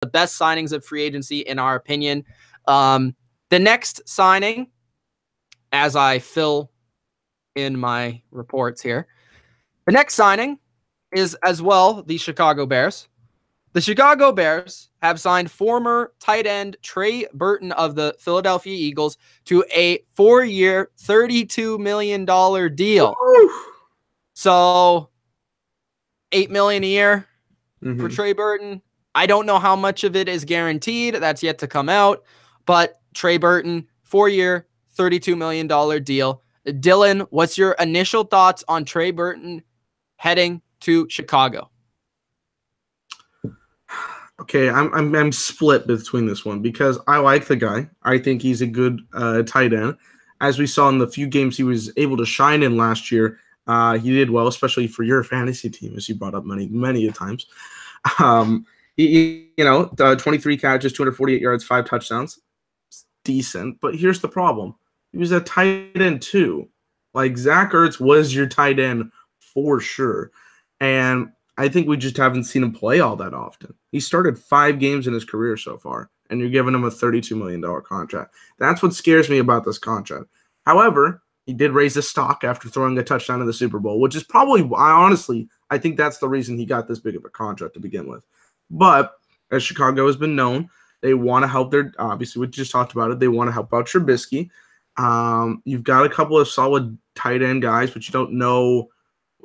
the best signings of free agency, in our opinion. The next signing, as I fill in my reports here, the next signing is as well the Chicago Bears. The Chicago Bears have signed former tight end Trey Burton of the Philadelphia Eagles to a 4-year, $32 million deal. Woo! So $8 million a year for Trey Burton. I don't know how much of it is guaranteed. That's yet to come out. But Trey Burton, 4-year, $32 million deal. Dylan, what's your initial thoughts on Trey Burton heading to Chicago? Okay, I'm split between this one because I like the guy. I think he's a good tight end. As we saw in the few games he was able to shine in last year, he did well, especially for your fantasy team, as you brought up many a times. 23 catches, 248 yards, 5 touchdowns. It's decent, but here's the problem. He was a tight end too. Like, Zach Ertz was your tight end for sure. And I think we just haven't seen him play all that often. He started 5 games in his career so far, and you're giving him a $32 million contract. That's what scares me about this contract. However, he did raise his stock after throwing a touchdown in the Super Bowl, which is probably, I think that's the reason he got this big of a contract to begin with. But as Chicago has been known, they want to help obviously we just talked about it, they want to help out Trubisky. You've got a couple of solid tight end guys, but you don't know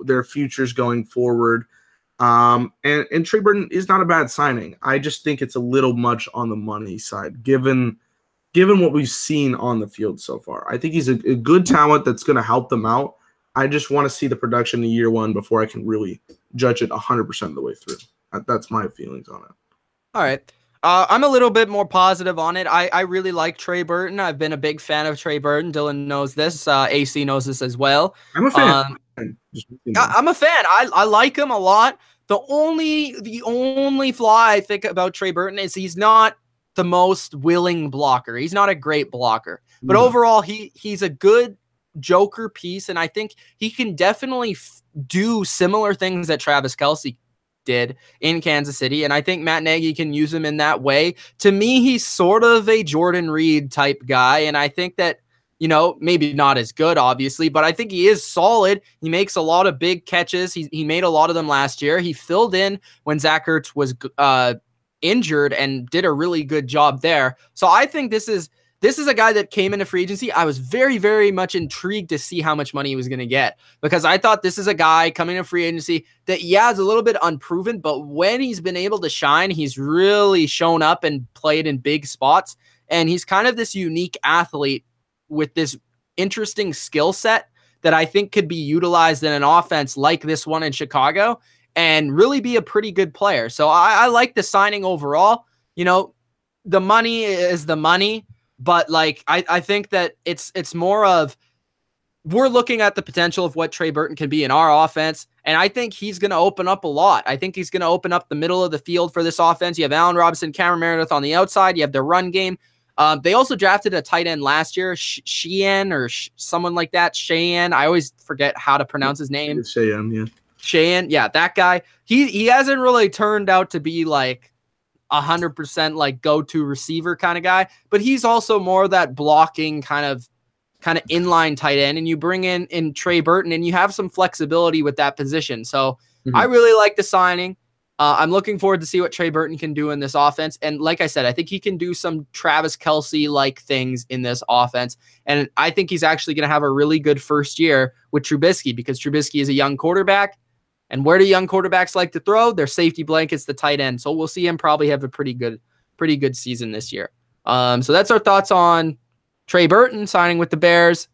their futures going forward. And Trey Burton is not a bad signing. I just think it's a little much on the money side, given what we've seen on the field so far. I think he's a good talent that's going to help them out. I just want to see the production in year one before I can really judge it 100% of the way through. That's my feelings on it. All right. I'm a little bit more positive on it. I really like Trey Burton. I've been a big fan of Trey Burton. Dylan knows this. AC knows this as well. I'm a fan. I'm a fan. I like him a lot. The only flaw I think about Trey Burton is he's not the most willing blocker. He's not a great blocker. But overall, he's a good joker piece, and I think he can definitely do similar things that Travis Kelce did in Kansas City, and I think Matt Nagy can use him in that way. To me, he's sort of a Jordan Reed type guy, and I think that, maybe not as good, obviously, but I think he is solid. He makes a lot of big catches. He made a lot of them last year. He filled in when Zach Ertz was injured and did a really good job there. So I think this is a guy that came into free agency. I was very, very much intrigued to see how much money he was going to get, because I thought this is a guy coming to free agency that, is a little bit unproven, but when he's been able to shine, he's really shown up and played in big spots. And he's kind of this unique athlete with this interesting skill set that I think could be utilized in an offense like this one in Chicago and really be a pretty good player. So I like the signing overall. The money is the money. But I think that it's more of, we're looking at the potential of what Trey Burton can be in our offense, and I think he's going to open up a lot. I think he's going to open up the middle of the field for this offense. You have Allen Robinson, Cameron Meredith on the outside. You have the run game. They also drafted a tight end last year, Sheehan or someone like that. Sheehan. I always forget how to pronounce his name. It's Sheehan, yeah. Sheehan, yeah, that guy. He hasn't really turned out to be 100% go-to receiver kind of guy, but he's also more of that blocking kind of inline tight end, and you bring in Trey Burton and you have some flexibility with that position. So I really like the signing. I'm looking forward to see what Trey Burton can do in this offense. And like I said, I think he can do some Travis Kelce-like things in this offense. And I think he's actually going to have a really good first year with Trubisky, because Trubisky is a young quarterback. And where do young quarterbacks like to throw? Their safety blankets, the tight end. So we'll see him probably have a pretty good season this year. So that's our thoughts on Trey Burton signing with the Bears.